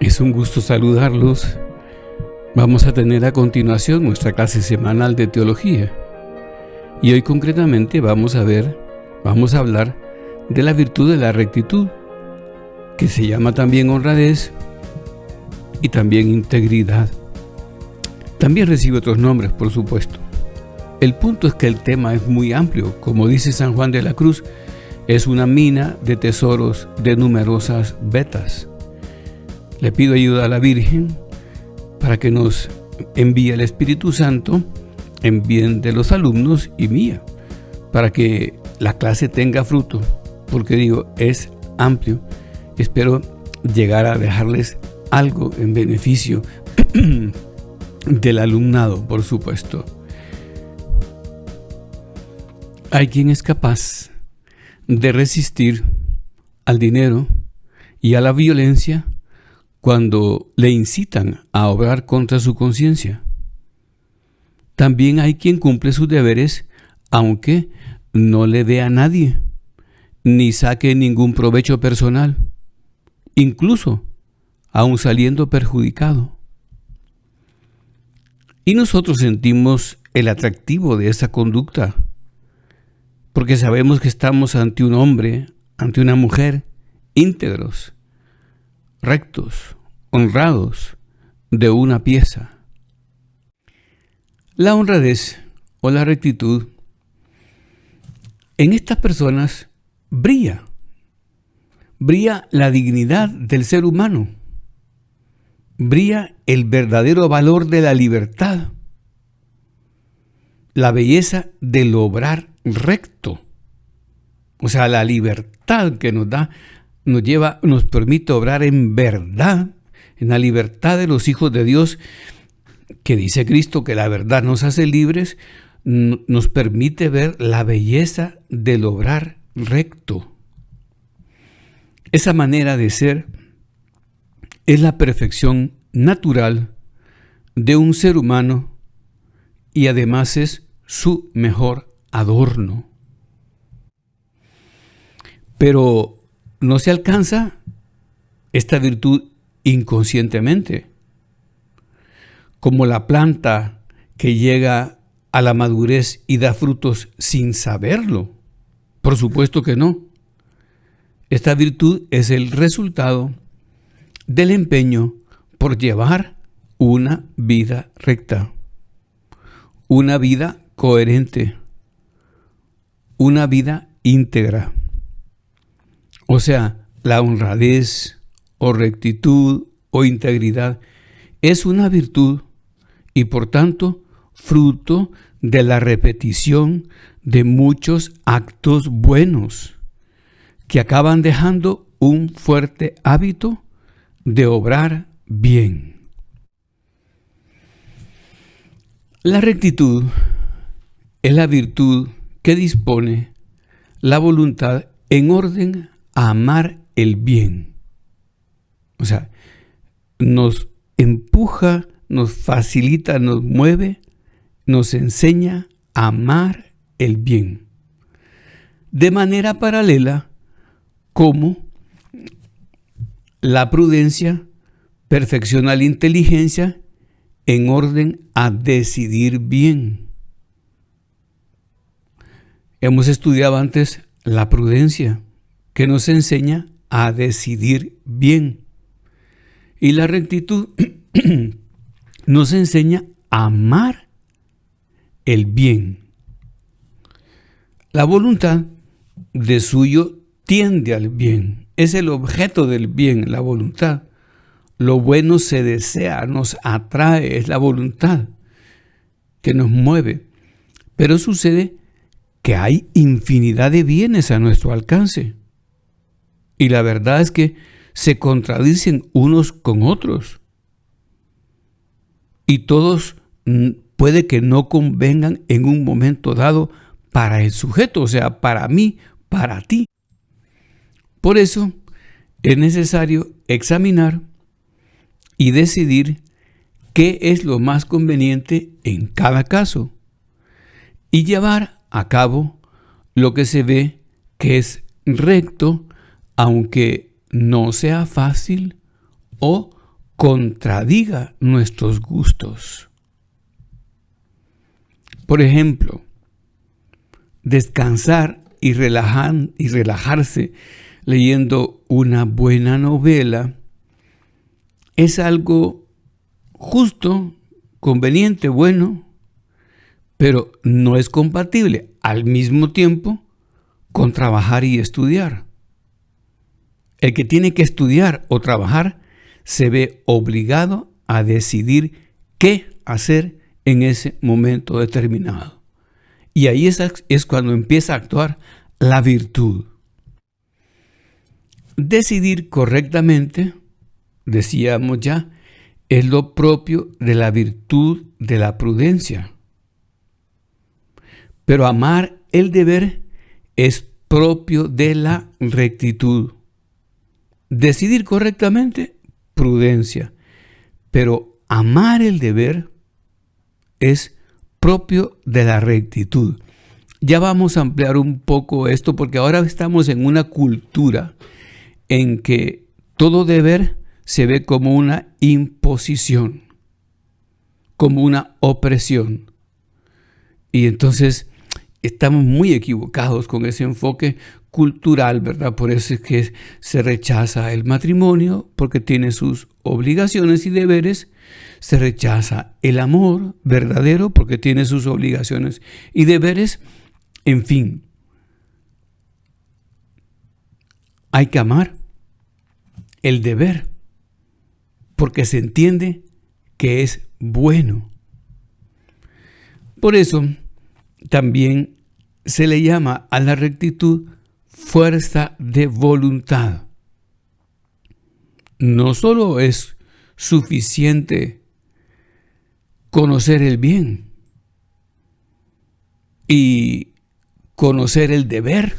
Es un gusto saludarlos. Vamos a tener a continuación nuestra clase semanal de teología. Y hoy concretamente vamos a hablar de la virtud de la rectitud, que se llama también honradez y también integridad. También recibe otros nombres, por supuesto. El punto es que el tema es muy amplio. Como dice San Juan de la Cruz, es una mina de tesoros de numerosas vetas. Le pido ayuda a la Virgen para que nos envíe el Espíritu Santo en bien de los alumnos y mía, para que la clase tenga fruto, porque es amplio. Espero llegar a dejarles algo en beneficio del alumnado, por supuesto. Hay quien es capaz de resistir al dinero y a la violencia cuando le incitan a obrar contra su conciencia. También hay quien cumple sus deberes aunque no le dé a nadie, ni saque ningún provecho personal, incluso aun saliendo perjudicado. Y nosotros sentimos el atractivo de esa conducta, porque sabemos que estamos ante un hombre, ante una mujer, íntegros, rectos, honrados, de una pieza. La honradez o la rectitud en estas personas brilla la dignidad del ser humano, brilla el verdadero valor de la libertad, la belleza del obrar recto, o sea, la libertad que nos da, nos permite obrar en verdad, en la libertad de los hijos de Dios, que dice Cristo que la verdad nos hace libres, nos permite ver la belleza del obrar recto. Esa manera de ser es la perfección natural de un ser humano y además es su mejor adorno. Pero no se alcanza esta virtud inconscientemente, como la planta que llega a la madurez y da frutos sin saberlo. Por supuesto que no. Esta virtud es el resultado del empeño por llevar una vida recta, una vida coherente, una vida íntegra. O sea, la honradez o rectitud o integridad es una virtud y por tanto fruto de la repetición de muchos actos buenos que acaban dejando un fuerte hábito de obrar bien. La rectitud es la virtud que dispone la voluntad en orden a amar el bien. O sea, nos empuja, nos facilita, nos mueve, nos enseña a amar el bien. De manera paralela, como la prudencia perfecciona la inteligencia en orden a decidir bien. Hemos estudiado antes la prudencia, que nos enseña a decidir bien. Y la rectitud nos enseña a amar el bien. La voluntad de suyo tiende al bien. Es el objeto del bien, la voluntad. Lo bueno se desea, nos atrae, es la voluntad que nos mueve. Pero sucede que hay infinidad de bienes a nuestro alcance. Y la verdad es que se contradicen unos con otros. Y todos puede que no convengan en un momento dado para el sujeto, o sea, para mí, para ti. Por eso es necesario examinar y decidir qué es lo más conveniente en cada caso y llevar a cabo lo que se ve que es recto, aunque no sea fácil o contradiga nuestros gustos. Por ejemplo, descansar y relajarse leyendo una buena novela es algo justo, conveniente, bueno, pero no es compatible al mismo tiempo con trabajar y estudiar. El que tiene que estudiar o trabajar se ve obligado a decidir qué hacer en ese momento determinado. Y ahí es cuando empieza a actuar la virtud. Decidir correctamente, decíamos ya, es lo propio de la virtud de la prudencia. Pero amar el deber es propio de la rectitud. Decidir correctamente, prudencia. Pero amar el deber es propio de la rectitud. Ya vamos a ampliar un poco esto porque ahora estamos en una cultura en que todo deber se ve como una imposición, como una opresión. Y entonces estamos muy equivocados con ese enfoque cultural, ¿verdad? Por eso es que se rechaza el matrimonio, porque tiene sus obligaciones y deberes. Se rechaza el amor verdadero, porque tiene sus obligaciones y deberes. En fin, hay que amar el deber, porque se entiende que es bueno. Por eso también se le llama a la rectitud fuerza de voluntad. No solo es suficiente conocer el bien y conocer el deber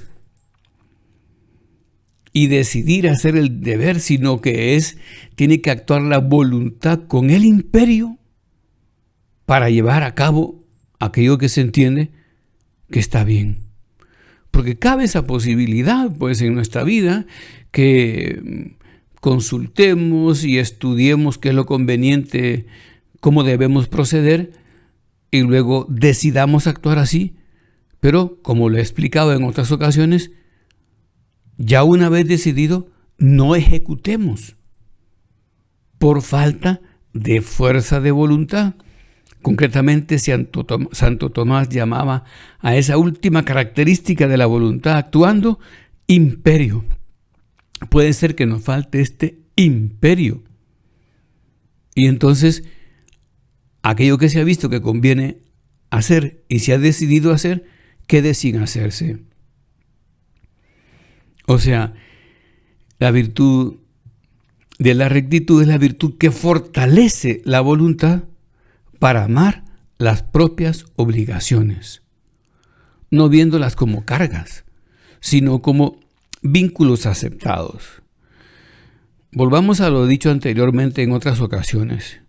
y decidir hacer el deber, sino que tiene que actuar la voluntad con el imperio para llevar a cabo aquello que se entiende que está bien. Porque cabe esa posibilidad, pues, en nuestra vida, que consultemos y estudiemos qué es lo conveniente, cómo debemos proceder, y luego decidamos actuar así. Pero, como lo he explicado en otras ocasiones, ya una vez decidido, no ejecutemos por falta de fuerza de voluntad. Concretamente, Santo Tomás llamaba a esa última característica de la voluntad actuando imperio. Puede ser que nos falte este imperio. Y entonces, aquello que se ha visto que conviene hacer y se ha decidido hacer, quede sin hacerse. O sea, la virtud de la rectitud es la virtud que fortalece la voluntad para amar las propias obligaciones, no viéndolas como cargas, sino como vínculos aceptados. Volvamos a lo dicho anteriormente en otras ocasiones.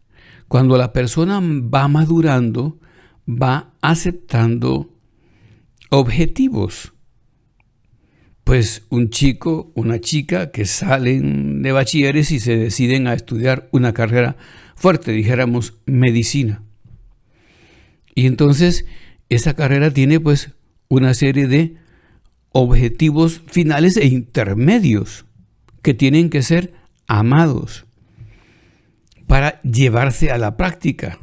Cuando la persona va madurando, va aceptando objetivos. Pues un chico, una chica que salen de bachilleres y se deciden a estudiar una carrera fuerte, dijéramos medicina. Y entonces esa carrera tiene pues una serie de objetivos finales e intermedios que tienen que ser amados para llevarse a la práctica.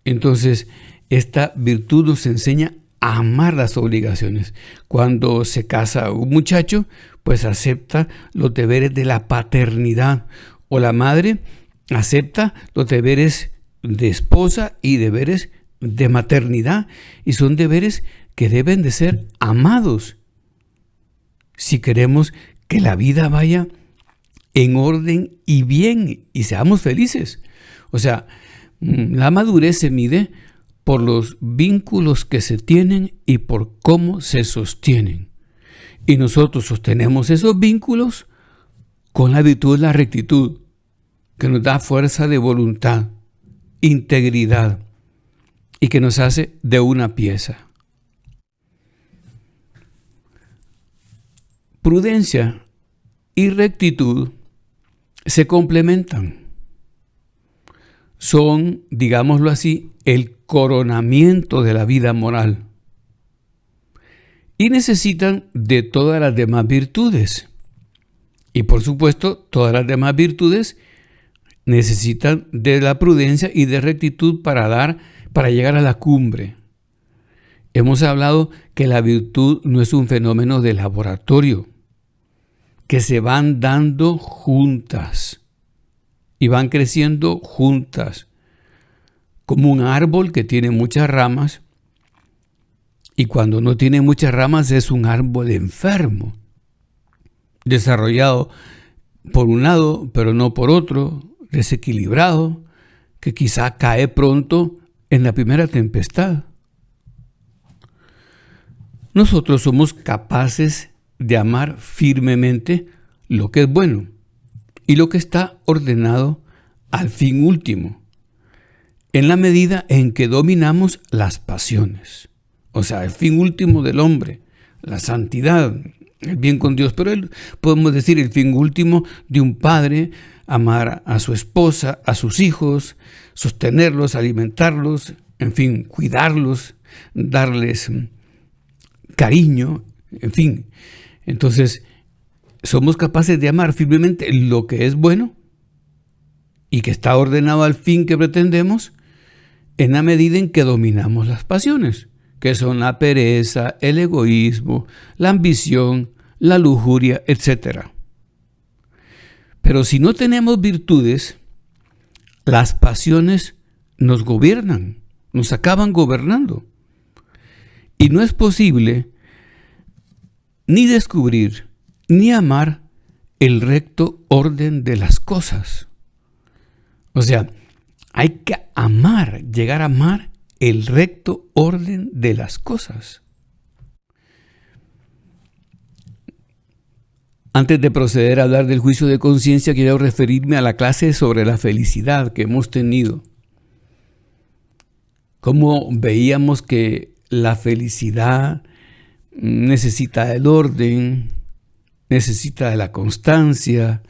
Entonces esta virtud nos enseña a amar las obligaciones. Cuando se casa un muchacho, pues acepta los deberes de la paternidad, o la madre acepta los deberes de esposa y deberes de maternidad, y son deberes que deben de ser amados si queremos que la vida vaya en orden y bien y seamos felices. O sea, la madurez se mide por los vínculos que se tienen y por cómo se sostienen. Y nosotros sostenemos esos vínculos con la virtud de la rectitud, que nos da fuerza de voluntad, integridad, y que nos hace de una pieza. Prudencia y rectitud se complementan. son, digámoslo así, el coronamiento de la vida moral. Y necesitan de todas las demás virtudes. Y por supuesto, todas las demás virtudes necesitan de la prudencia y de rectitud para llegar a la cumbre. Hemos hablado que la virtud no es un fenómeno de laboratorio, que se van dando juntas y van creciendo juntas, como un árbol que tiene muchas ramas, y cuando no tiene muchas ramas es un árbol enfermo, desarrollado por un lado, pero no por otro, desequilibrado, que quizá cae pronto en la primera tempestad. Nosotros somos capaces de amar firmemente lo que es bueno y lo que está ordenado al fin último, en la medida en que dominamos las pasiones. O sea, el fin último del hombre, la santidad, el bien con Dios, pero podemos decir el fin último de un padre, amar a su esposa, a sus hijos, sostenerlos, alimentarlos, en fin, cuidarlos, darles cariño, en fin. Entonces, somos capaces de amar firmemente lo que es bueno y que está ordenado al fin que pretendemos en la medida en que dominamos las pasiones, que son la pereza, el egoísmo, la ambición, la lujuria, etc. Pero si no tenemos virtudes, las pasiones nos gobiernan, nos acaban gobernando. Y no es posible ni descubrir ni amar el recto orden de las cosas. O sea, hay que amar, llegar a amar el recto orden de las cosas. Antes de proceder a hablar del juicio de conciencia, quiero referirme a la clase sobre la felicidad que hemos tenido. Cómo veíamos que la felicidad necesita del orden, necesita de la constancia,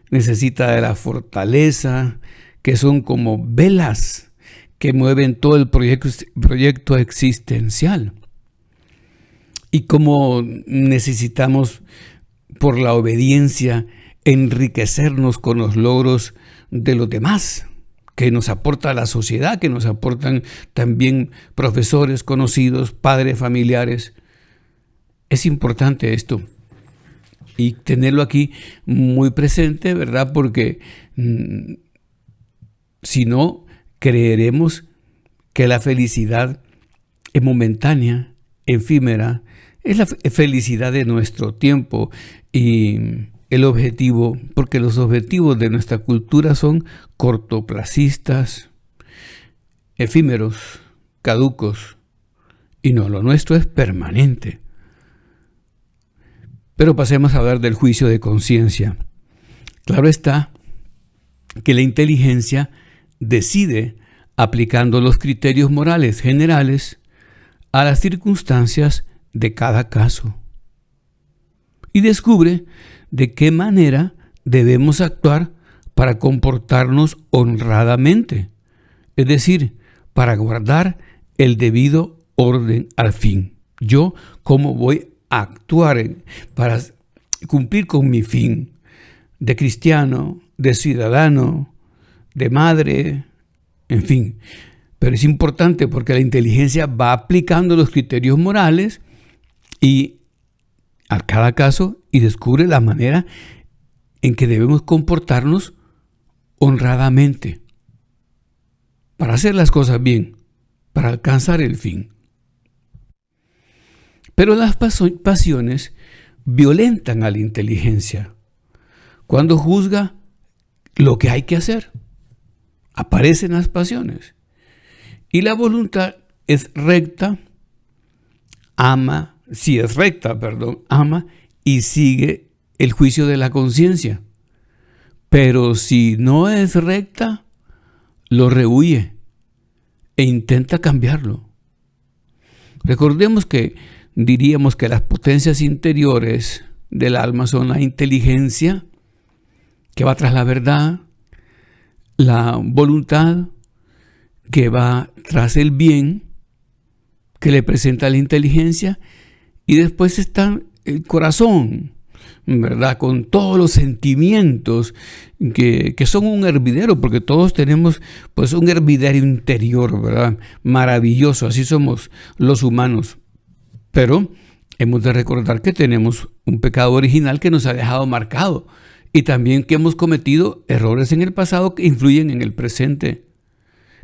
necesita de la fortaleza, que son como velas que mueven todo el proyecto existencial. Y cómo necesitamos, por la obediencia, enriquecernos con los logros de los demás, que nos aporta la sociedad, que nos aportan también profesores conocidos, padres, familiares. Es importante esto y tenerlo aquí muy presente, ¿verdad? Porque si no, creeremos que la felicidad es momentánea, efímera, es la felicidad de nuestro tiempo y el objetivo, porque los objetivos de nuestra cultura son cortoplacistas, efímeros, caducos, y no, lo nuestro es permanente. Pero pasemos a hablar del juicio de conciencia. Claro está que la inteligencia decide aplicando los criterios morales generales a las circunstancias de cada caso y descubre de qué manera debemos actuar para comportarnos honradamente, es decir, para guardar el debido orden al fin. Yo, ¿cómo voy a actuar para cumplir con mi fin de cristiano, de ciudadano, de madre, en fin? Pero es importante porque la inteligencia va aplicando los criterios morales y a cada caso y descubre la manera en que debemos comportarnos honradamente para hacer las cosas bien, para alcanzar el fin. Pero las pasiones violentan a la inteligencia. Cuando juzga lo que hay que hacer, aparecen las pasiones. Y la voluntad es recta, ama y sigue el juicio de la conciencia. Pero si no es recta, lo rehúye e intenta cambiarlo. Recordemos que diríamos que las potencias interiores del alma son la inteligencia, que va tras la verdad, la voluntad, que va tras el bien, que le presenta la inteligencia, y después está el corazón, ¿verdad? Con todos los sentimientos que son un hervidero, porque todos tenemos pues un hervidero interior, ¿verdad? Maravilloso, así somos los humanos. Pero hemos de recordar que tenemos un pecado original que nos ha dejado marcado, y también que hemos cometido errores en el pasado que influyen en el presente,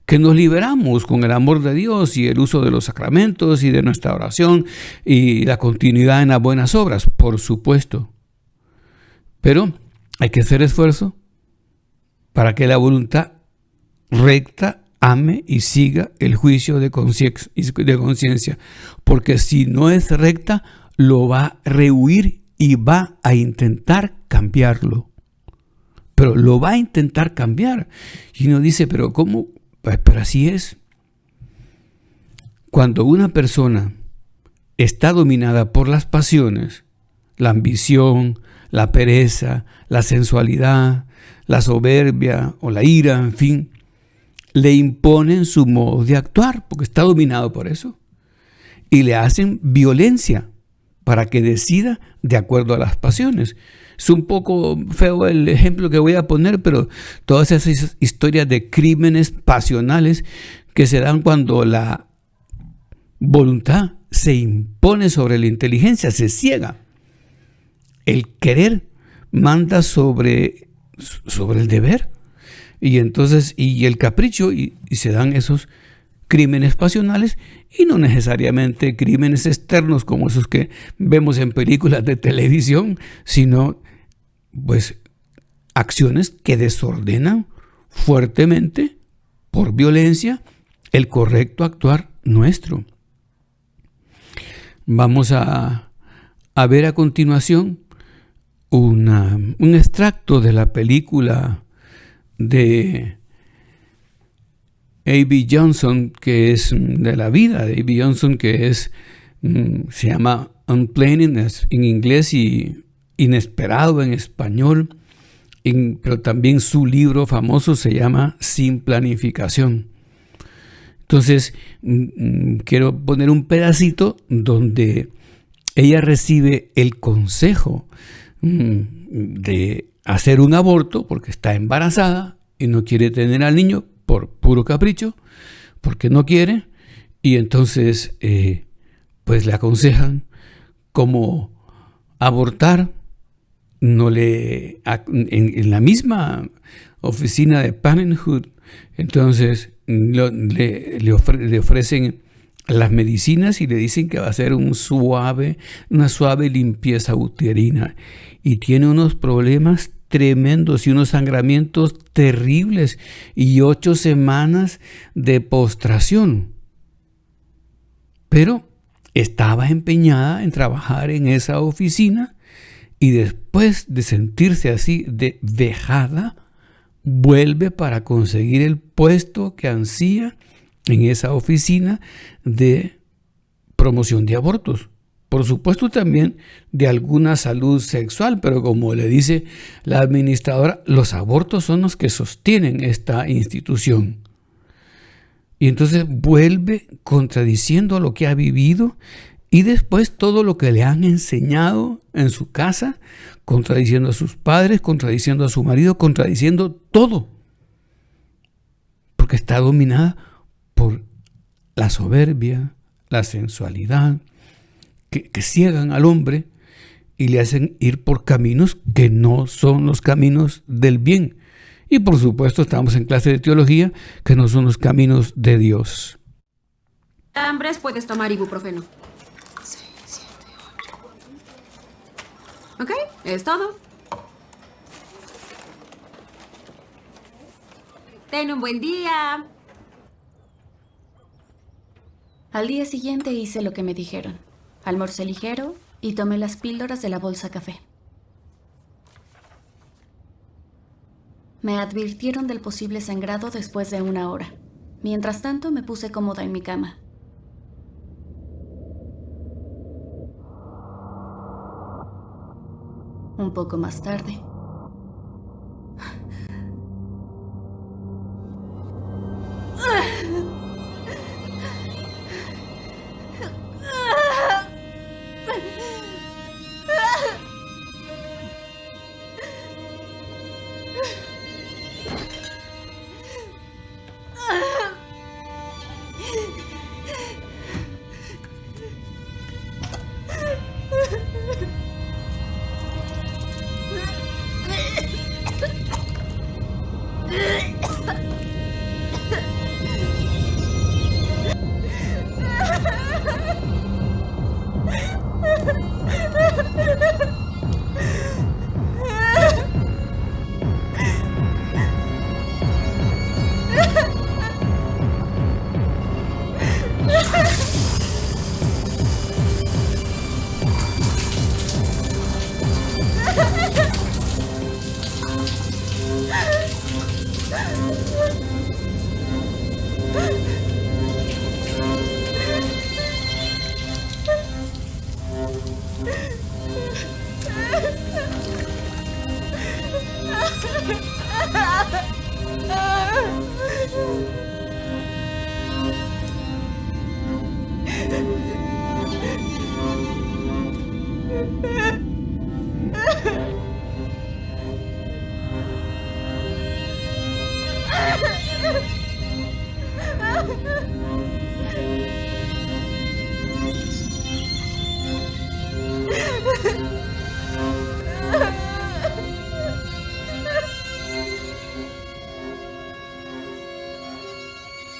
que nos liberamos con el amor de Dios y el uso de los sacramentos y de nuestra oración y la continuidad en las buenas obras, por supuesto. Pero hay que hacer esfuerzo para que la voluntad recta ame y siga el juicio de conciencia, porque si no es recta, lo va a rehuir y va a intentar cambiarlo. Pero lo va a intentar cambiar. Y uno dice, pero ¿cómo? Pero así es. Cuando una persona está dominada por las pasiones, la ambición, la pereza, la sensualidad, la soberbia o la ira, en fin, le imponen su modo de actuar, porque está dominado por eso, y le hacen violencia para que decida de acuerdo a las pasiones. Es un poco feo el ejemplo que voy a poner, pero todas esas historias de crímenes pasionales que se dan cuando la voluntad se impone sobre la inteligencia, se ciega. El querer manda sobre el deber, y entonces y el capricho, y se dan esos crímenes pasionales, y no necesariamente crímenes externos como esos que vemos en películas de televisión, sino pues acciones que desordenan fuertemente por violencia el correcto actuar nuestro. Vamos a ver a continuación un extracto de la película de A.B. Johnson, que es de la vida de A.B. Johnson, que es se llama Unplanned en inglés y Inesperado en español, pero también su libro famoso se llama Sin Planificación. Entonces quiero poner un pedacito donde ella recibe el consejo de hacer un aborto porque está embarazada y no quiere tener al niño por puro capricho, porque no quiere, y entonces pues le aconsejan cómo abortar. En la misma oficina de Parenthood, entonces le ofrecen las medicinas y le dicen que va a hacer una suave limpieza uterina, y tiene unos problemas tremendos y unos sangramientos terribles y 8 semanas de postración. Pero estaba empeñada en trabajar en esa oficina, y después de sentirse así de vejada, vuelve para conseguir el puesto que ansía en esa oficina de promoción de abortos. Por supuesto también de alguna salud sexual, pero como le dice la administradora, los abortos son los que sostienen esta institución. Y entonces vuelve contradiciendo lo que ha vivido, y después todo lo que le han enseñado en su casa, contradiciendo a sus padres, contradiciendo a su marido, contradiciendo todo. Porque está dominada por la soberbia, la sensualidad, que ciegan al hombre y le hacen ir por caminos que no son los caminos del bien. Y por supuesto estamos en clase de teología, que no son los caminos de Dios. Hambres, puedes tomar ibuprofeno. 6, 7, 8. Ok, es todo. Ten un buen día. Al día siguiente hice lo que me dijeron. Almorcé ligero y tomé las píldoras de la bolsa café. Me advirtieron del posible sangrado después de 1 hora. Mientras tanto, me puse cómoda en mi cama. Un poco más tarde.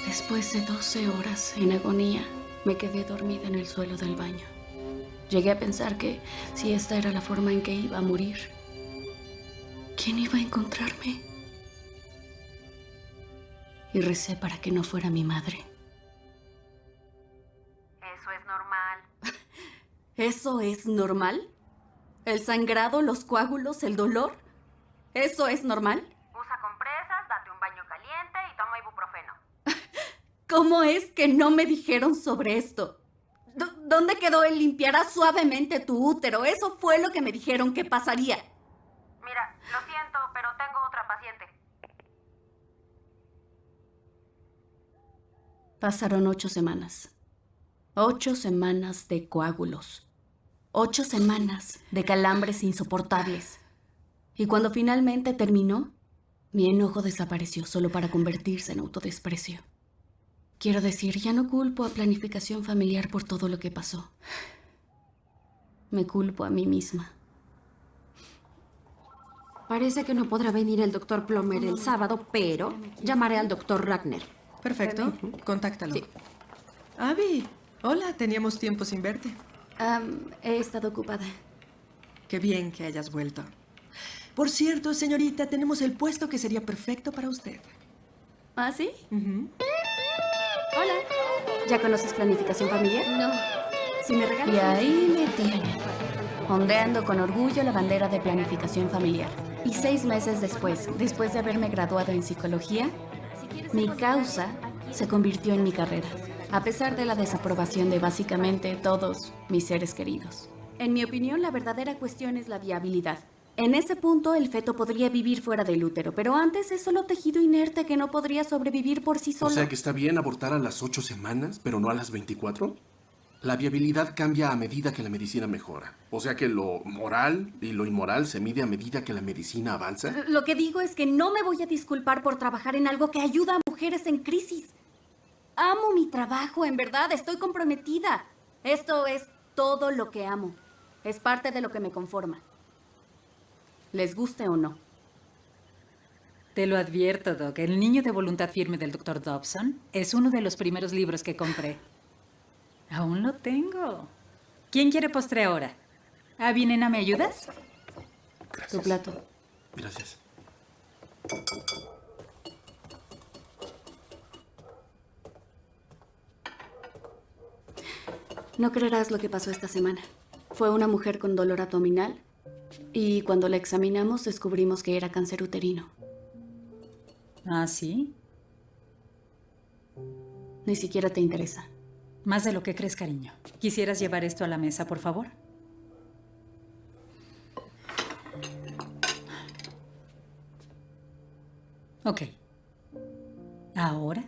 Después de 12 horas en agonía, me quedé dormida en el suelo del baño. Llegué a pensar que si esta era la forma en que iba a morir, ¿quién iba a encontrarme? Y recé para que no fuera mi madre. Eso es normal. ¿Eso es normal? ¿El sangrado, los coágulos, el dolor? ¿Eso es normal? Usa compresas, date un baño caliente y toma ibuprofeno. ¿Cómo es que no me dijeron sobre esto? ¿Dónde quedó el limpiarás suavemente tu útero? Eso fue lo que me dijeron que pasaría. Mira, lo siento, pero tengo otra paciente. Pasaron 8 semanas. 8 semanas de coágulos. 8 semanas de calambres insoportables. Y cuando finalmente terminó, mi enojo desapareció solo para convertirse en autodesprecio. Quiero decir, ya no culpo a planificación familiar por todo lo que pasó. Me culpo a mí misma. Parece que no podrá venir el doctor Plummer el sábado, pero llamaré al doctor Ragnar. Perfecto, contáctalo. Sí. Abby, hola, teníamos tiempo sin verte. He estado ocupada. Qué bien que hayas vuelto. Por cierto, señorita, tenemos el puesto que sería perfecto para usted. ¿Ah, sí? Ujú. Hola. ¿Ya conoces planificación familiar? No. Si me regalas. Y ahí me tienen, ondeando con orgullo la bandera de planificación familiar. Y 6 meses después de haberme graduado en psicología, mi causa se convirtió en mi carrera, a pesar de la desaprobación de básicamente todos mis seres queridos. En mi opinión, la verdadera cuestión es la viabilidad. En ese punto, el feto podría vivir fuera del útero, pero antes es solo tejido inerte que no podría sobrevivir por sí solo. O sea que está bien abortar a las 8 semanas, pero no a las 24. La viabilidad cambia a medida que la medicina mejora. O sea que lo moral y lo inmoral se mide a medida que la medicina avanza. Lo que digo es que no me voy a disculpar por trabajar en algo que ayuda a mujeres en crisis. Amo mi trabajo, en verdad, estoy comprometida. Esto es todo lo que amo. Es parte de lo que me conforma. Les guste o no. Te lo advierto, Doc. El niño de voluntad firme del Dr. Dobson es uno de los primeros libros que compré. Aún lo tengo. ¿Quién quiere postre ahora? Abby, nena, ¿me ayudas? Gracias. Tu plato. Gracias. No creerás lo que pasó esta semana. Fue una mujer con dolor abdominal y cuando la examinamos descubrimos que era cáncer uterino. ¿Ah, sí? Ni siquiera te interesa. Más de lo que crees, cariño. ¿Quisieras llevar esto a la mesa, por favor? Ok. Ahora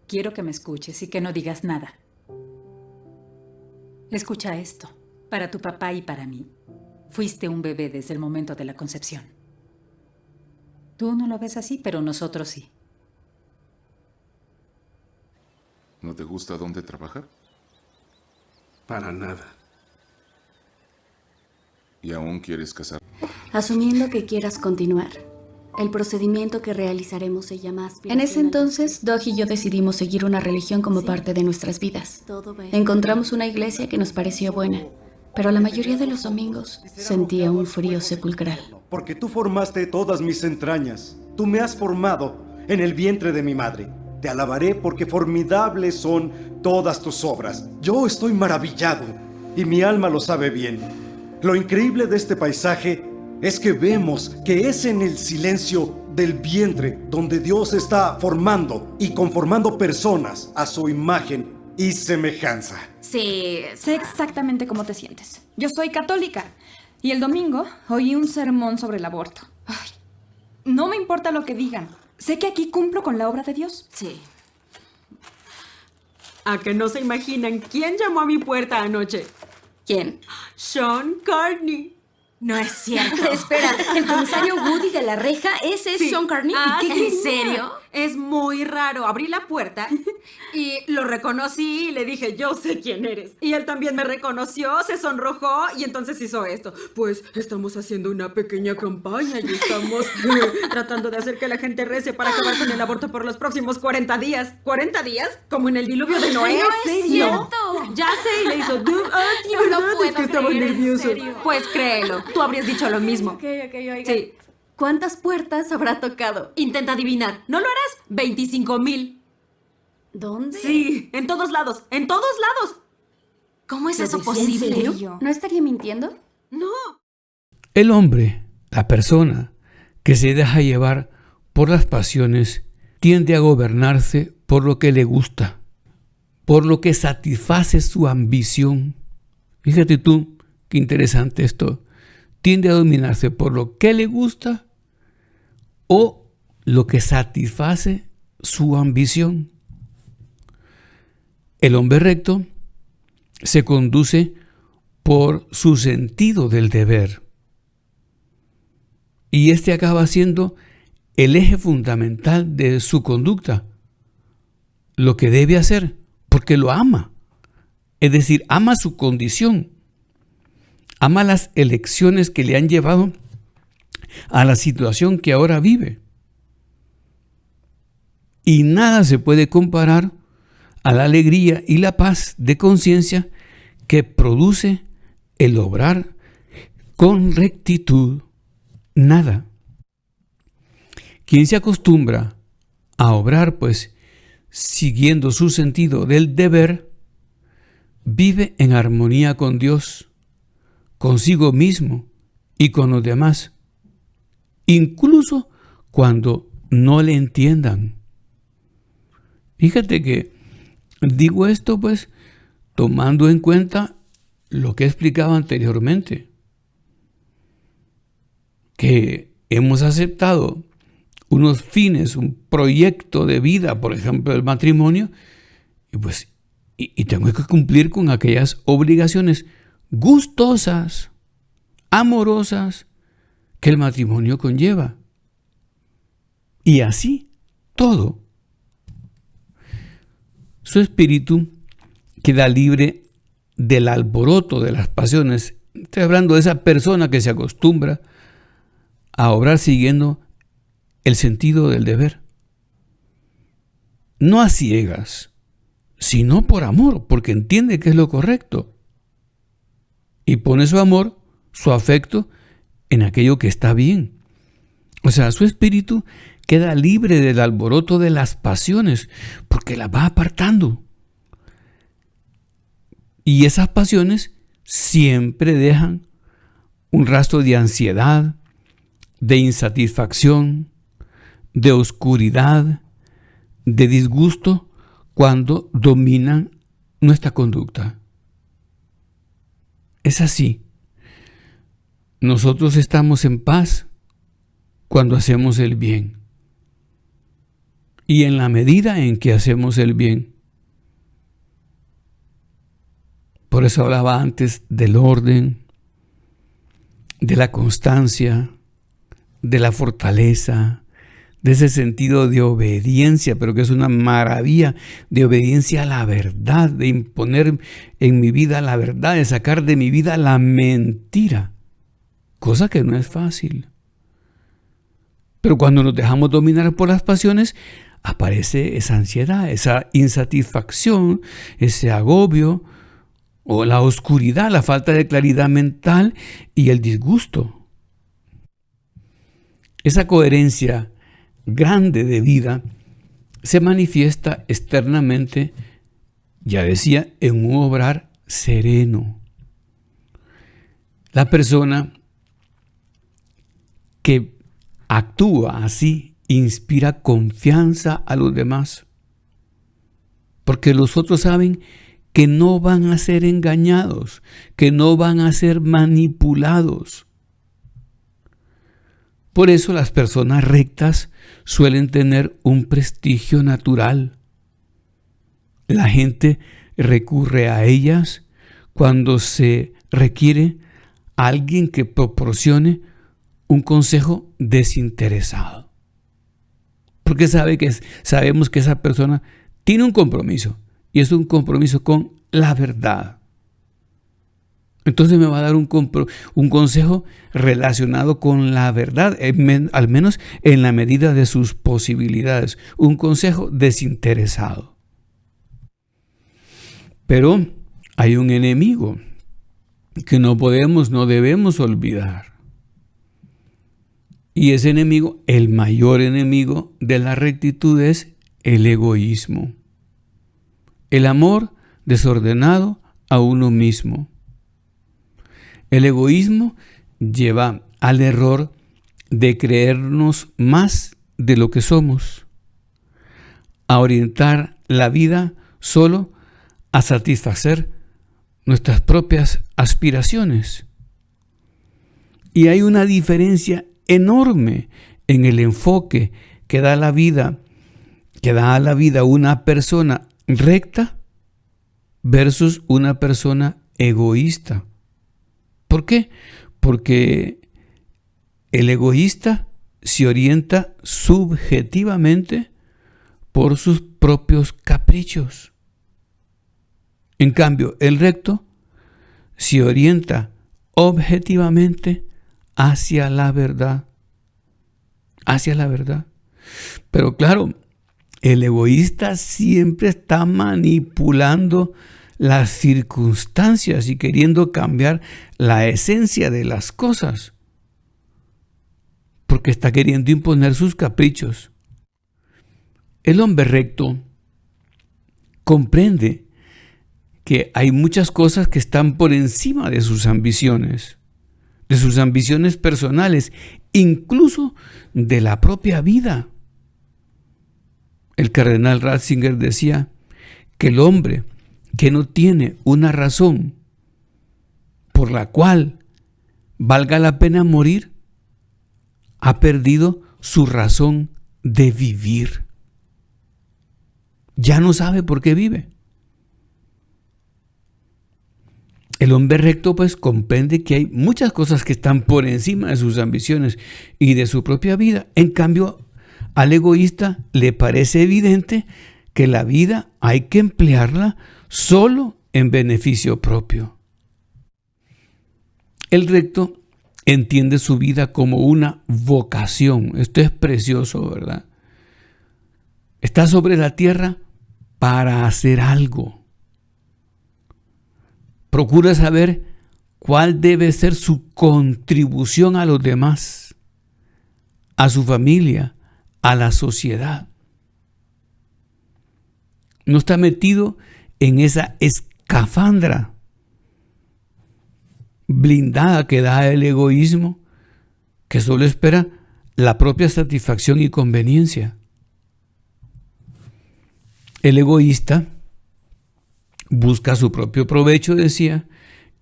quiero que me escuches y que no digas nada. Escucha esto. Para tu papá y para mí, fuiste un bebé desde el momento de la concepción. Tú no lo ves así, pero nosotros sí. ¿No te gusta dónde trabajar? Para nada. ¿Y aún quieres casar? Asumiendo que quieras continuar, el procedimiento que realizaremos se llama aspiración. En ese entonces, Doug y yo decidimos seguir una religión como parte de nuestras vidas. Encontramos una iglesia que nos pareció buena, pero la mayoría de los domingos sentía un frío sepulcral. Porque tú formaste todas mis entrañas. Tú me has formado en el vientre de mi madre. Te alabaré porque formidables son todas tus obras. Yo estoy maravillado y mi alma lo sabe bien. Lo increíble de este paisaje es que vemos que es en el silencio del vientre donde Dios está formando y conformando personas a su imagen y semejanza. Sí, sé exactamente cómo te sientes. Yo soy católica y el domingo oí un sermón sobre el aborto. Ay, No me importa lo que digan. Sé que aquí cumplo con la obra de Dios. Sí. ¿A que no se imaginan quién llamó a mi puerta anoche? ¿Quién? Sean Carney. No es cierto. Espera, ¿el comisario Woody de la reja? ¿Ese es Sí. Sean Carney? Ah, ¿En serio? Es muy raro. Abrí la puerta y lo reconocí y le dije, yo sé quién eres. Y él también me reconoció, se sonrojó y entonces hizo esto. Pues estamos haciendo una pequeña campaña y estamos tratando de hacer que la gente rece para acabar con el aborto por los próximos 40 días. ¿40 días? Como en el diluvio de Noé. No es cierto. Ya sé, y le hizo... sí, No lo ¿verdad? puedo Es que estaba creer, en nervioso. serio. Pues créelo, tú habrías dicho lo mismo. Ok, oigan. Sí. ¿Cuántas puertas habrá tocado? Intenta adivinar. ¿No lo harás? 25,000. ¿Dónde? Sí, en todos lados. ¡En todos lados! ¿Cómo es ¿Lo eso decía en posible? serio? ¿No estaría mintiendo? No. El hombre, la persona que se deja llevar por las pasiones, tiende a gobernarse por lo que le gusta, por lo que satisface su ambición. Fíjate tú, qué interesante esto. Tiende a dominarse por lo que le gusta o lo que satisface su ambición. El hombre recto se conduce por su sentido del deber. Y este acaba siendo el eje fundamental de su conducta, lo que debe hacer, porque lo ama. Es decir, ama su condición, ama las elecciones que le han llevado a la situación que ahora vive. Y nada se puede comparar a la alegría y la paz de conciencia que produce el obrar con rectitud. Nada. Quien se acostumbra a obrar, pues, siguiendo su sentido del deber, vive en armonía con Dios, consigo mismo y con los demás, incluso cuando no le entiendan. Fíjate que digo esto, pues, tomando en cuenta lo que he explicado anteriormente, que hemos aceptado unos fines, un proyecto de vida, por ejemplo, el matrimonio, y tengo que cumplir con aquellas obligaciones gustosas, amorosas, que el matrimonio conlleva. Y así, todo. Su espíritu queda libre del alboroto de las pasiones. Estoy hablando de esa persona que se acostumbra a obrar siguiendo el sentido del deber. No a ciegas, sino por amor, porque entiende que es lo correcto. Y pone su amor, su afecto, en aquello que está bien. O sea, su espíritu queda libre del alboroto de las pasiones, porque las va apartando. Y esas pasiones siempre dejan un rastro de ansiedad, de insatisfacción, de oscuridad, de disgusto, cuando dominan nuestra conducta. Es así. Nosotros estamos en paz cuando hacemos el bien. Y en la medida en que hacemos el bien. Por eso hablaba antes del orden, de la constancia, de la fortaleza, de ese sentido de obediencia, pero que es una maravilla, de obediencia a la verdad, de imponer en mi vida la verdad, de sacar de mi vida la mentira, cosa que no es fácil. Pero cuando nos dejamos dominar por las pasiones, aparece esa ansiedad, esa insatisfacción, ese agobio, o la oscuridad, la falta de claridad mental y el disgusto. Esa coherencia grande de vida se manifiesta externamente, ya decía, en un obrar sereno. La persona que actúa así inspira confianza a los demás, porque los otros saben que no van a ser engañados, que no van a ser manipulados. Por eso las personas rectas suelen tener un prestigio natural. La gente recurre a ellas cuando se requiere a alguien que proporcione un consejo desinteresado. Porque sabemos que esa persona tiene un compromiso, y es un compromiso con la verdad. Entonces me va a dar un consejo relacionado con la verdad, al menos en la medida de sus posibilidades. Un consejo desinteresado. Pero hay un enemigo que no debemos olvidar. Y ese enemigo, el mayor enemigo de la rectitud, es el egoísmo. El amor desordenado a uno mismo. El egoísmo lleva al error de creernos más de lo que somos, a orientar la vida solo a satisfacer nuestras propias aspiraciones. Y hay una diferencia enorme en el enfoque que da a la vida una persona recta versus una persona egoísta. ¿Por qué? Porque el egoísta se orienta subjetivamente por sus propios caprichos. En cambio, el recto se orienta objetivamente hacia la verdad. Hacia la verdad. Pero claro, el egoísta siempre está manipulando las circunstancias y queriendo cambiar la esencia de las cosas, porque está queriendo imponer sus caprichos. El hombre recto comprende que hay muchas cosas que están por encima de sus ambiciones personales, incluso de la propia vida. El cardenal Ratzinger decía que el hombre que no tiene una razón por la cual valga la pena morir, ha perdido su razón de vivir. Ya no sabe por qué vive. El hombre recto pues comprende que hay muchas cosas que están por encima de sus ambiciones y de su propia vida. En cambio, al egoísta le parece evidente que la vida hay que emplearla solo en beneficio propio. El recto entiende su vida como una vocación. Esto es precioso, ¿verdad? Está sobre la tierra para hacer algo. Procura saber cuál debe ser su contribución a los demás, a su familia, a la sociedad. No está metido en esa escafandra blindada que da el egoísmo, que solo espera la propia satisfacción y conveniencia. El egoísta busca su propio provecho, decía,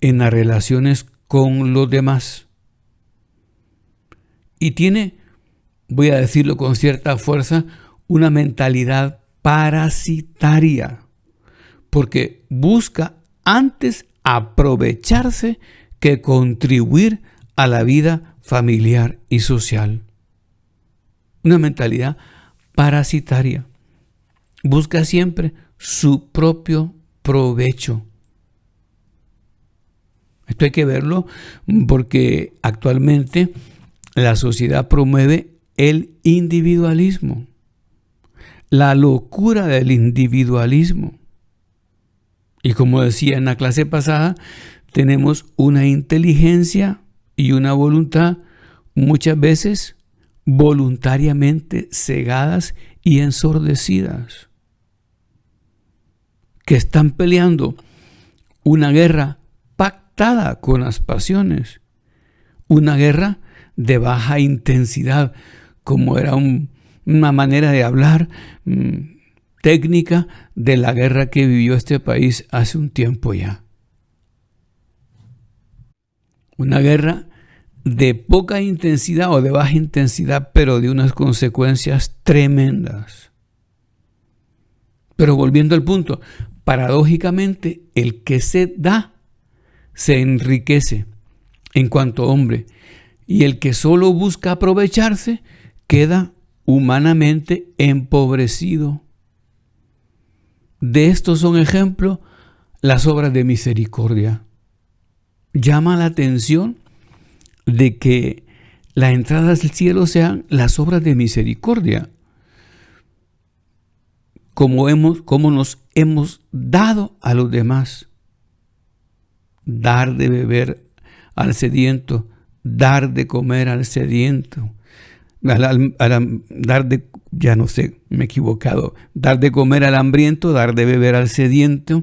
en las relaciones con los demás. Y tiene, voy a decirlo con cierta fuerza, una mentalidad parasitaria, porque busca antes aprovecharse que contribuir a la vida familiar y social. Una mentalidad parasitaria. Busca siempre su propio provecho. Esto hay que verlo porque actualmente la sociedad promueve el individualismo, la locura del individualismo. Y como decía en la clase pasada, tenemos una inteligencia y una voluntad muchas veces voluntariamente cegadas y ensordecidas, que están peleando una guerra pactada con las pasiones, una guerra de baja intensidad, como era una manera de hablar técnica de la guerra que vivió este país hace un tiempo ya. Una guerra de poca intensidad o de baja intensidad, pero de unas consecuencias tremendas. Pero volviendo al punto, paradójicamente, el que se da se enriquece en cuanto hombre, y el que solo busca aprovecharse queda humanamente empobrecido. De estos son ejemplo las obras de misericordia. Llama la atención de que las entradas del cielo sean las obras de misericordia, como nos hemos dado a los demás. Dar de beber al sediento, dar de comer al sediento, dar de comer al hambriento, dar de beber al sediento,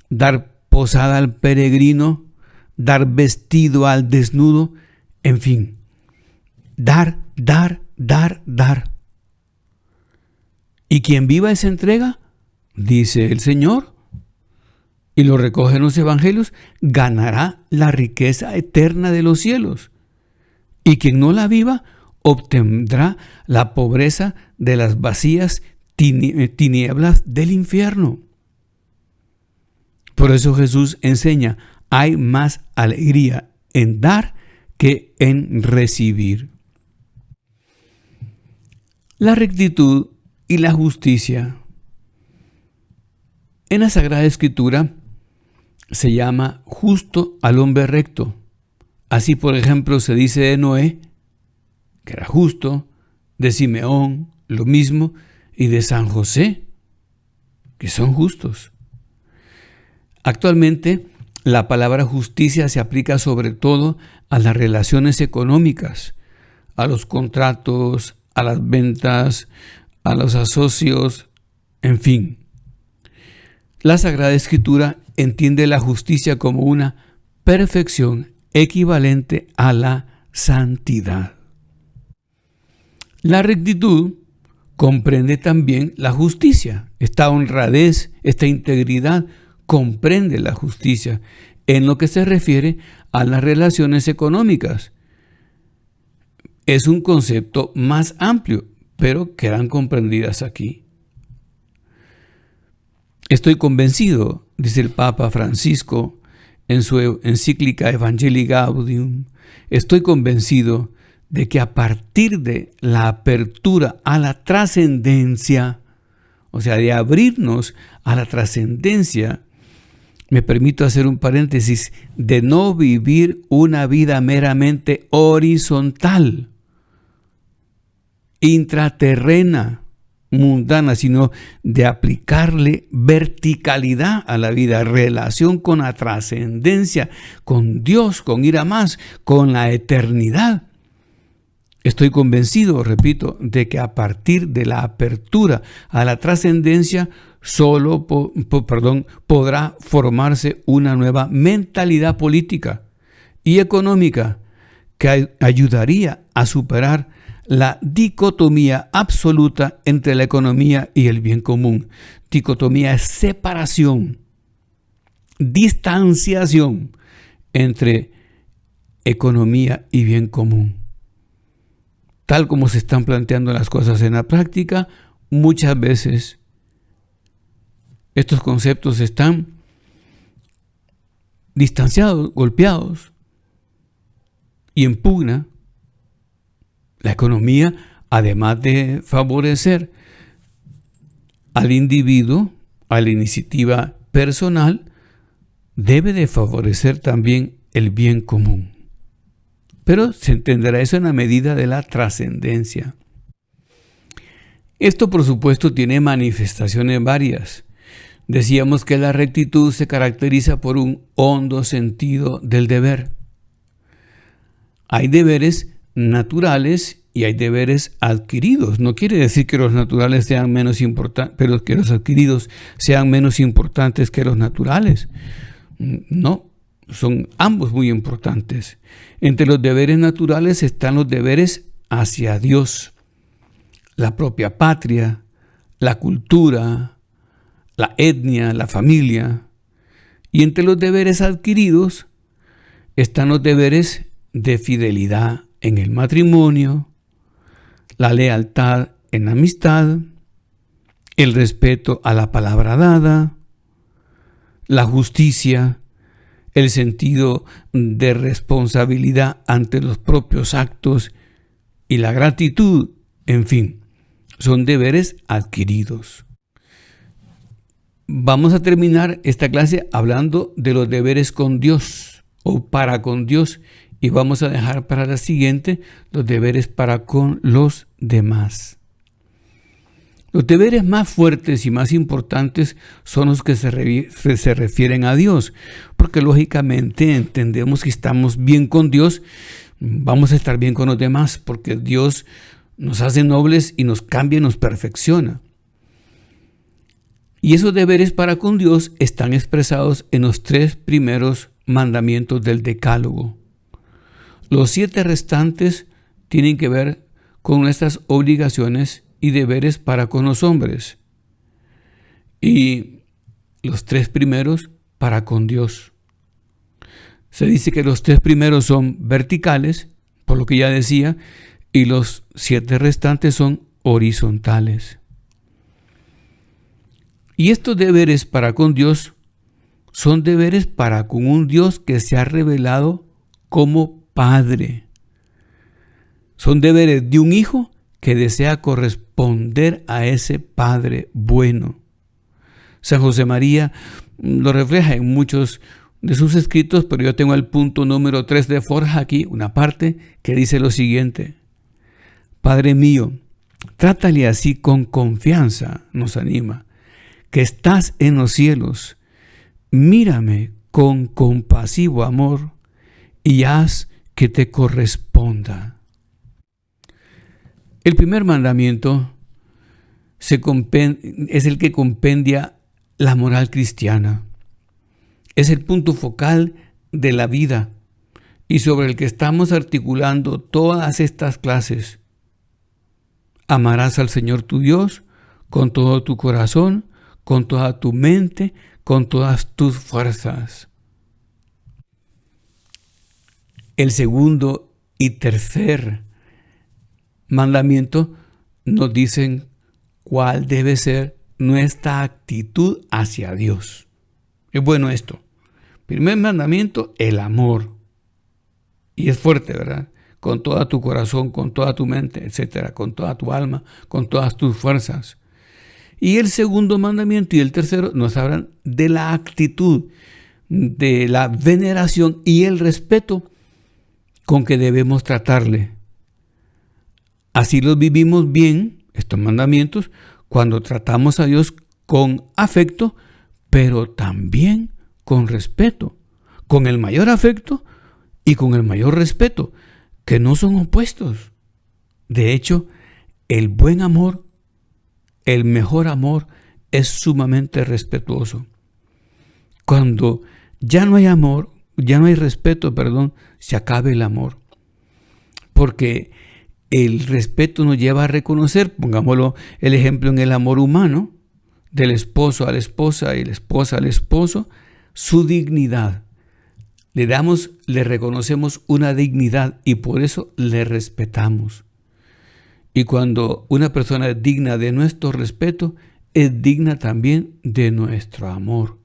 dar posada al peregrino, dar vestido al desnudo, en fin, dar. Y quien viva esa entrega, dice el Señor, y lo recoge en los evangelios, ganará la riqueza eterna de los cielos. Y quien no la viva, obtendrá la pobreza de las vacías tinieblas del infierno. Por eso Jesús enseña, hay más alegría en dar que en recibir. La rectitud y la justicia. En la Sagrada Escritura se llama justo al hombre recto. Así, por ejemplo, se dice de Noé, que era justo, de Simeón, lo mismo, y de San José, que son justos. Actualmente, la palabra justicia se aplica sobre todo a las relaciones económicas, a los contratos, a las ventas, a los asocios, en fin. La Sagrada Escritura entiende la justicia como una perfección equivalente a la santidad. La rectitud comprende también la justicia. Esta honradez, esta integridad comprende la justicia en lo que se refiere a las relaciones económicas. Es un concepto más amplio, pero quedan comprendidas aquí. Estoy convencido, dice el Papa Francisco en su encíclica Evangelii Gaudium, estoy convencido de que a partir de la apertura a la trascendencia, o sea, de abrirnos a la trascendencia, me permito hacer un paréntesis, de no vivir una vida meramente horizontal, intraterrena, mundana, sino de aplicarle verticalidad a la vida, relación con la trascendencia, con Dios, con ir a más, con la eternidad. Estoy convencido, repito, de que a partir de la apertura a la trascendencia solo podrá formarse una nueva mentalidad política y económica que ayudaría a superar la dicotomía absoluta entre la economía y el bien común. Dicotomía es separación, distanciación entre economía y bien común. Tal como se están planteando las cosas en la práctica, muchas veces estos conceptos están distanciados, golpeados, y en pugna. La economía, además de favorecer al individuo, a la iniciativa personal, debe de favorecer también el bien común. Pero se entenderá eso en la medida de la trascendencia. Esto, por supuesto, tiene manifestaciones varias. Decíamos que la rectitud se caracteriza por un hondo sentido del deber. Hay deberes naturales y hay deberes adquiridos. No quiere decir que los naturales sean menos importantes, pero que los adquiridos sean menos importantes que los naturales. No, son ambos muy importantes. Entre los deberes naturales están los deberes hacia Dios, la propia patria, la cultura, la etnia, la familia. Y entre los deberes adquiridos están los deberes de fidelidad en el matrimonio, la lealtad en la amistad, el respeto a la palabra dada, la justicia, el sentido de responsabilidad ante los propios actos y la gratitud, en fin, son deberes adquiridos. Vamos a terminar esta clase hablando de los deberes con Dios o para con Dios y vamos a dejar para la siguiente los deberes para con los demás. Los deberes más fuertes y más importantes son los que se refieren a Dios, porque lógicamente entendemos que estamos bien con Dios, vamos a estar bien con los demás, porque Dios nos hace nobles y nos cambia y nos perfecciona. Y esos deberes para con Dios están expresados en los 3 primeros mandamientos del Decálogo. Los 7 restantes tienen que ver con nuestras obligaciones y deberes para con los hombres. Y los 3 primeros para con Dios. Se dice que los 3 primeros son verticales, por lo que ya decía, y los 7 restantes son horizontales. Y estos deberes para con Dios son deberes para con un Dios que se ha revelado como Padre. Son deberes de un hijo que desea corresponder a ese Padre bueno. San José María lo refleja en muchos de sus escritos, pero yo tengo el punto número 3 de Forja aquí, una parte que dice lo siguiente: Padre mío, trátale así con confianza, nos anima, que estás en los cielos, mírame con compasivo amor y haz que te corresponda. El primer mandamiento es el que compendia la moral cristiana. Es el punto focal de la vida y sobre el que estamos articulando todas estas clases. Amarás al Señor tu Dios con todo tu corazón, con toda tu mente, con todas tus fuerzas. El segundo y tercer mandamiento nos dicen cuál debe ser nuestra actitud hacia Dios. Es bueno esto. Primer mandamiento, el amor. Y es fuerte, ¿verdad? Con todo tu corazón, con toda tu mente, etcétera, con toda tu alma, con todas tus fuerzas. Y el segundo mandamiento y el tercero nos hablan de la actitud, de la veneración y el respeto con que debemos tratarle. Así los vivimos bien, estos mandamientos, cuando tratamos a Dios con afecto, pero también con respeto, con el mayor afecto y con el mayor respeto, que no son opuestos. De hecho, el buen amor, el mejor amor, es sumamente respetuoso. Cuando ya no hay amor, ya no hay respeto, se acaba el amor. Porque el respeto nos lleva a reconocer, pongámoslo el ejemplo en el amor humano, del esposo a la esposa y la esposa al esposo, su dignidad. Le reconocemos una dignidad y por eso le respetamos. Y cuando una persona es digna de nuestro respeto, es digna también de nuestro amor.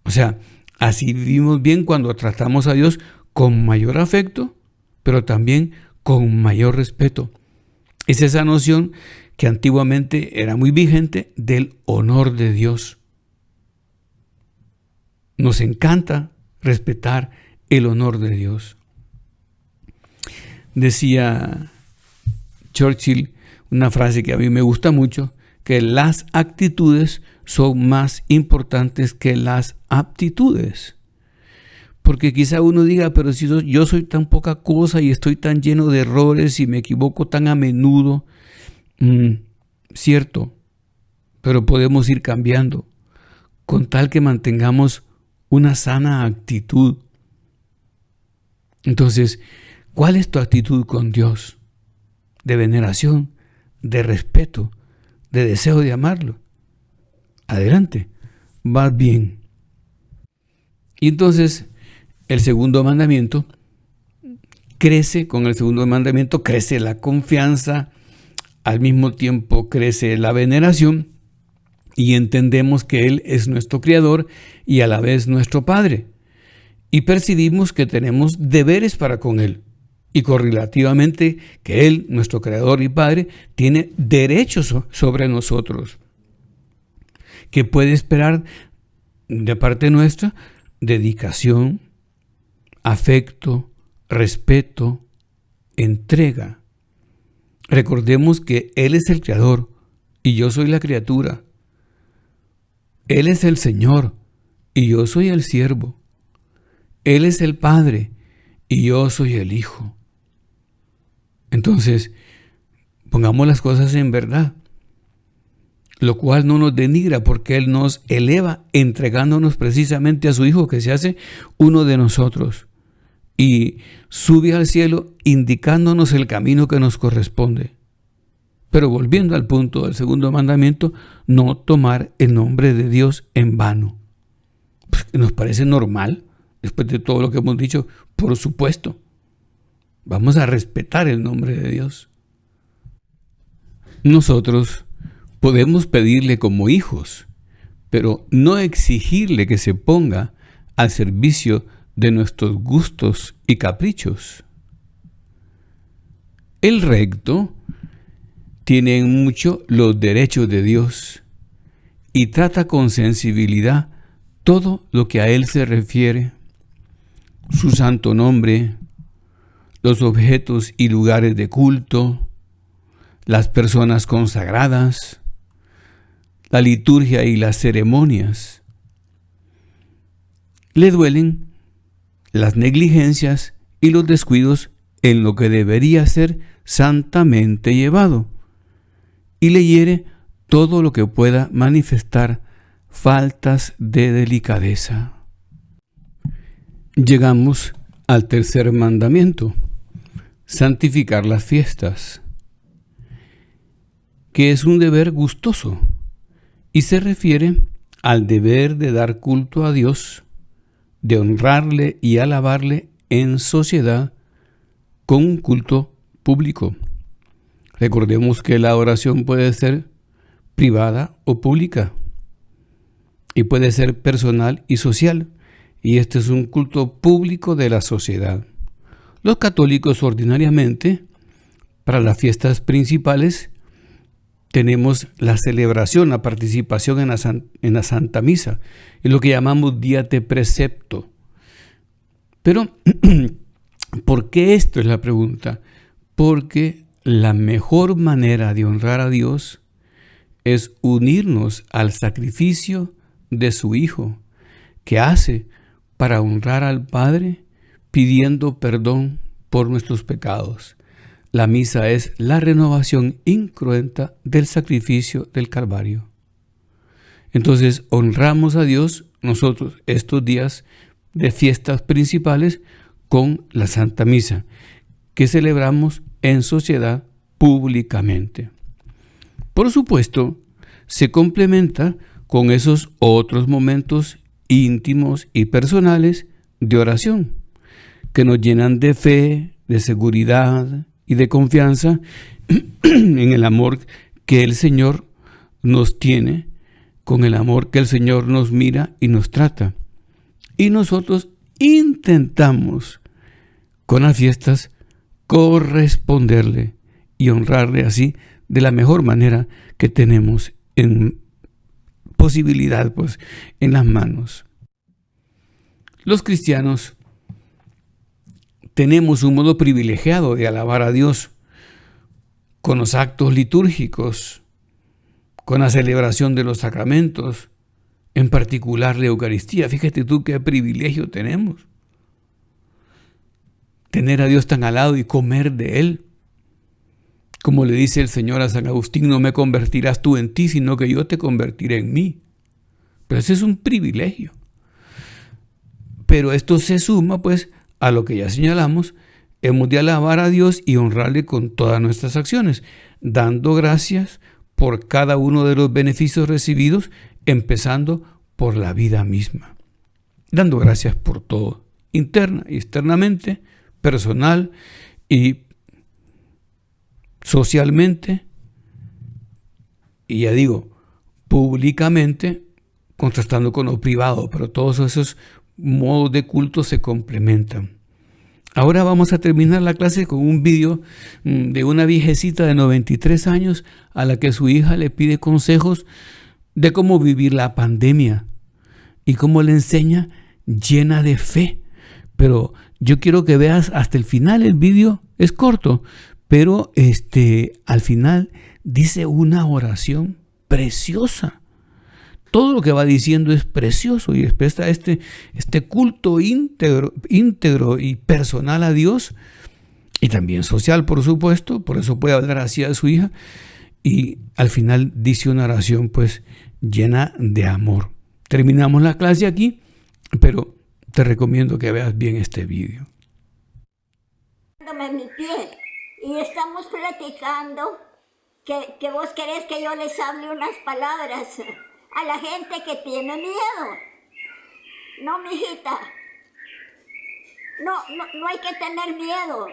O sea, así vivimos bien cuando tratamos a Dios con mayor afecto, pero también con mayor respeto. Es esa noción que antiguamente era muy vigente del honor de Dios. Nos encanta respetar el honor de Dios. Decía Churchill una frase que a mí me gusta mucho, que las actitudes son más importantes que las aptitudes. Porque quizá uno diga, pero si yo soy tan poca cosa y estoy tan lleno de errores y me equivoco tan a menudo. Cierto, pero podemos ir cambiando con tal que mantengamos una sana actitud. Entonces, ¿cuál es tu actitud con Dios? De veneración, de respeto, de deseo de amarlo. Adelante, vas bien. Y entonces, el segundo mandamiento, con el segundo mandamiento crece la confianza, al mismo tiempo crece la veneración y entendemos que Él es nuestro Creador y a la vez nuestro Padre. Y percibimos que tenemos deberes para con Él y correlativamente que Él, nuestro Creador y Padre, tiene derechos sobre nosotros. ¿Qué puede esperar de parte nuestra? Dedicación, afecto, respeto, entrega. Recordemos que Él es el Creador y yo soy la criatura. Él es el Señor y yo soy el siervo. Él es el Padre y yo soy el Hijo. Entonces, pongamos las cosas en verdad, lo cual no nos denigra porque Él nos eleva entregándonos precisamente a su Hijo que se hace uno de nosotros y sube al cielo indicándonos el camino que nos corresponde. Pero volviendo al punto del segundo mandamiento, no tomar el nombre de Dios en vano. Pues, ¿nos parece normal? Después de todo lo que hemos dicho, por supuesto. Vamos a respetar el nombre de Dios. Nosotros podemos pedirle como hijos, pero no exigirle que se ponga al servicio de nuestros gustos y caprichos. El recto tiene en mucho los derechos de Dios y trata con sensibilidad todo lo que a Él se refiere, su santo nombre, los objetos y lugares de culto, las personas consagradas, la liturgia y las ceremonias. Le duelen las negligencias y los descuidos en lo que debería ser santamente llevado, y le hiere todo lo que pueda manifestar faltas de delicadeza. Llegamos al tercer mandamiento, santificar las fiestas, que es un deber gustoso y se refiere al deber de dar culto a Dios, de honrarle y alabarle en sociedad con un culto público. Recordemos que la oración puede ser privada o pública y puede ser personal y social, y este es un culto público de la sociedad. Los católicos ordinariamente, para las fiestas principales, tenemos la celebración, la participación en la Santa Misa, es lo que llamamos día de precepto. Pero, ¿por qué esto es la pregunta? Porque la mejor manera de honrar a Dios es unirnos al sacrificio de su Hijo, que hace para honrar al Padre pidiendo perdón por nuestros pecados. La misa es la renovación incruenta del sacrificio del Calvario. Entonces honramos a Dios nosotros estos días de fiestas principales con la Santa Misa, que celebramos en sociedad públicamente. Por supuesto, se complementa con esos otros momentos íntimos y personales de oración, que nos llenan de fe, de seguridad y de confianza en el amor que el Señor nos tiene, con el amor que el Señor nos mira y nos trata. Y nosotros intentamos con las fiestas corresponderle y honrarle así de la mejor manera que tenemos en posibilidad, pues, en las manos. Los cristianos tenemos un modo privilegiado de alabar a Dios con los actos litúrgicos, con la celebración de los sacramentos, en particular la Eucaristía. Fíjate tú qué privilegio tenemos. Tener a Dios tan al lado y comer de Él. Como le dice el Señor a San Agustín, no me convertirás tú en ti, sino que yo te convertiré en mí. Pero ese es un privilegio. Pero esto se suma, pues, a lo que ya señalamos. Hemos de alabar a Dios y honrarle con todas nuestras acciones, dando gracias por cada uno de los beneficios recibidos, empezando por la vida misma. Dando gracias por todo interna y externamente, personal y socialmente, y ya digo, públicamente, contrastando con lo privado, pero todos esos modos de culto se complementan. Ahora vamos a terminar la clase con un vídeo de una viejecita de 93 años a la que su hija le pide consejos de cómo vivir la pandemia y cómo le enseña llena de fe. Pero yo quiero que veas hasta el final. El vídeo es corto, pero al final dice una oración preciosa. Todo lo que va diciendo es precioso y expresa este culto íntegro y personal a Dios, y también social, por supuesto. Por eso puede hablar así a su hija, y al final dice una oración pues llena de amor. Terminamos la clase aquí, pero te recomiendo que veas bien este vídeo. Mi pie, y estamos platicando que vos querés que yo les hable unas palabras a la gente que tiene miedo. No, mijita. No hay que tener miedo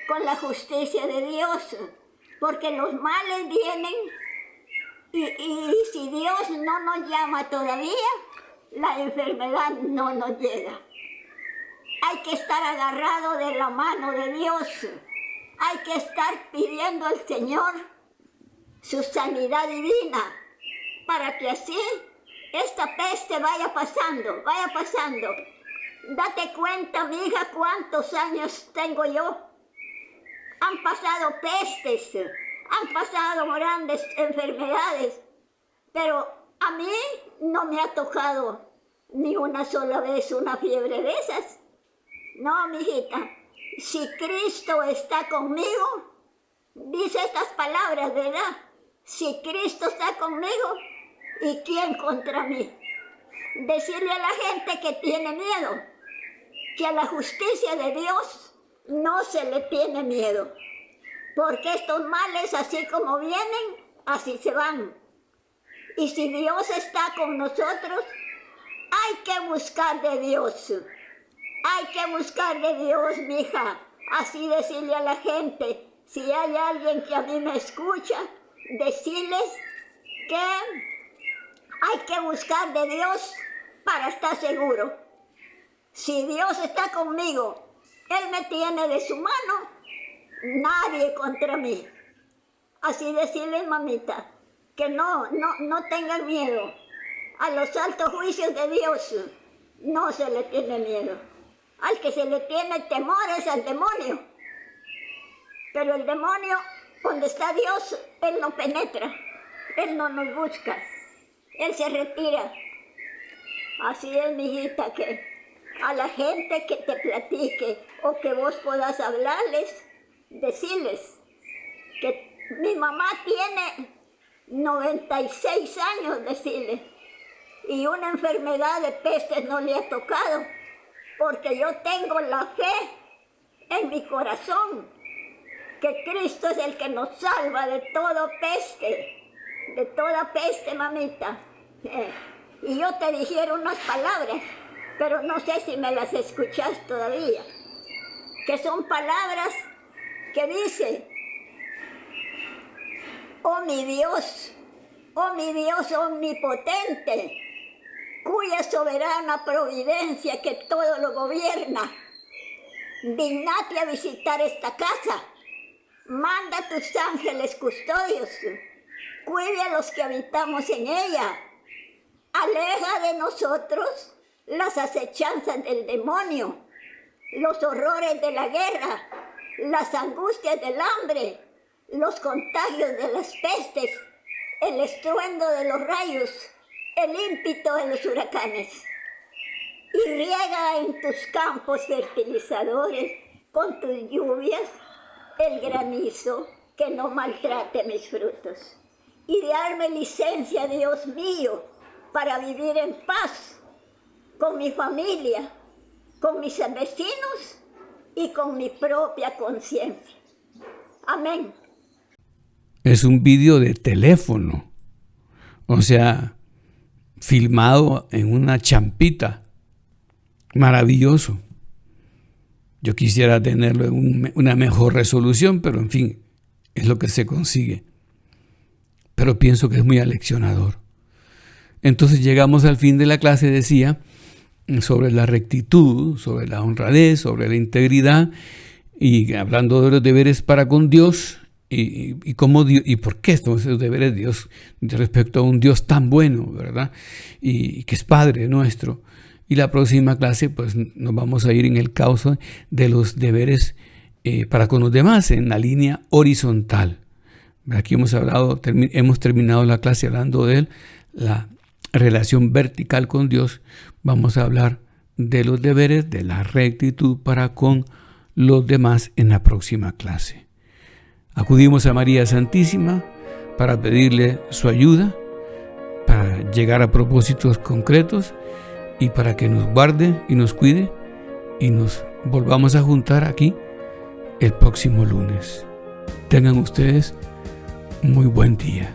con la justicia de Dios, porque los males vienen y si Dios no nos llama todavía, la enfermedad no nos llega. Hay que estar agarrado de la mano de Dios. Hay que estar pidiendo al Señor su sanidad divina, para que así esta peste vaya pasando. Date cuenta, mi hija, cuántos años tengo yo. Han pasado pestes, han pasado grandes enfermedades, pero a mí no me ha tocado ni una sola vez una fiebre de esas. No, mijita, si Cristo está conmigo, dice estas palabras, ¿verdad? Si Cristo está conmigo, ¿y quién contra mí? Decirle a la gente que tiene miedo, que a la justicia de Dios no se le tiene miedo, porque estos males, así como vienen, así se van. Y si Dios está con nosotros, hay que buscar de Dios. Hay que buscar de Dios, mija. Así decirle a la gente, si hay alguien que a mí me escucha, decirles que hay que buscar de Dios para estar seguro. Si Dios está conmigo, Él me tiene de su mano, nadie contra mí. Así decirles, mamita, que no tengan miedo. A los altos juicios de Dios no se le tiene miedo. Al que se le tiene temor es al demonio. Pero el demonio, donde está Dios, Él no penetra. Él no nos busca. Él se retira. Así es, mijita, que a la gente que te platique o que vos puedas hablarles, decirles que mi mamá tiene 96 años, decirles, y una enfermedad de pestes no le ha tocado, porque yo tengo la fe en mi corazón, que Cristo es el que nos salva de toda peste, mamita. Y yo te dijera unas palabras, pero no sé si me las escuchas todavía, que son palabras que dicen: oh mi Dios omnipotente, cuya soberana providencia que todo lo gobierna, dignate a visitar esta casa, manda a tus ángeles custodios, cuide a los que habitamos en ella, aleja de nosotros las acechanzas del demonio, los horrores de la guerra, las angustias del hambre, los contagios de las pestes, el estruendo de los rayos, el ímpetu de los huracanes. Y riega en tus campos fertilizadores con tus lluvias el granizo que no maltrate mis frutos. Y darme licencia, Dios mío, para vivir en paz con mi familia, con mis vecinos y con mi propia conciencia. Amén. Es un vídeo de teléfono, o sea, filmado en una champita. Maravilloso. Yo quisiera tenerlo en una mejor resolución, pero en fin, es lo que se consigue. Pero pienso que es muy aleccionador. Entonces llegamos al fin de la clase, decía, sobre la rectitud, sobre la honradez, sobre la integridad, y hablando de los deberes para con Dios, y cómo Dios, y por qué estos deberes de Dios respecto a un Dios tan bueno, ¿verdad? Y que es Padre nuestro. Y la próxima clase, pues nos vamos a ir en el cauce de los deberes para con los demás, en la línea horizontal. Aquí hemos terminado la clase hablando de la relación vertical con Dios. Vamos a hablar de los deberes, de la rectitud para con los demás en la próxima clase. Acudimos a María Santísima para pedirle su ayuda, para llegar a propósitos concretos y para que nos guarde y nos cuide, y nos volvamos a juntar aquí el próximo lunes. Tengan ustedes muy buen día.